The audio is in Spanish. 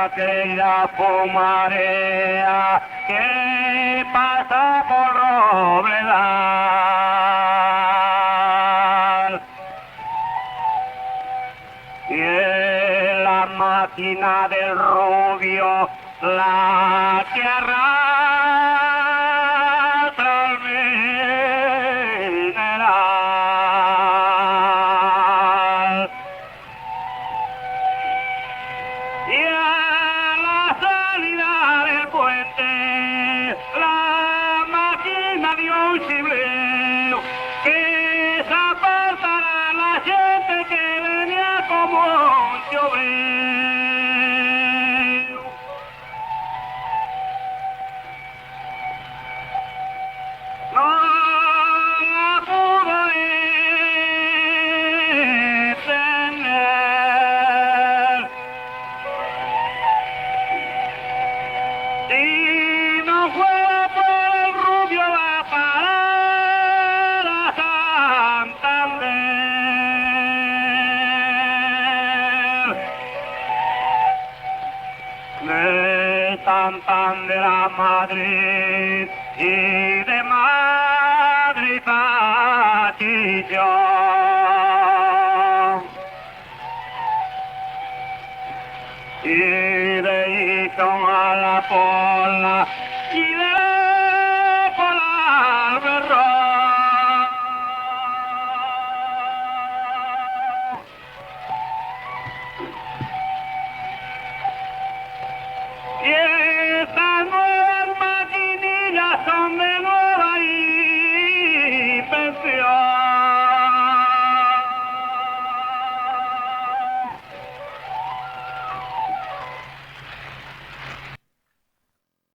aquella fumarea que pasa por Robledal. Y en la máquina del rubio, la que arrastra el mineral. Y a la salida del puente, la máquina dio un chibleo que se apartará la gente que venía como un lloveo. No la pudo detener. Si no fuera por el rubio va a parar a Santander. De Santander a Madrid y de Madrid a Chillón. Y de Chillón a la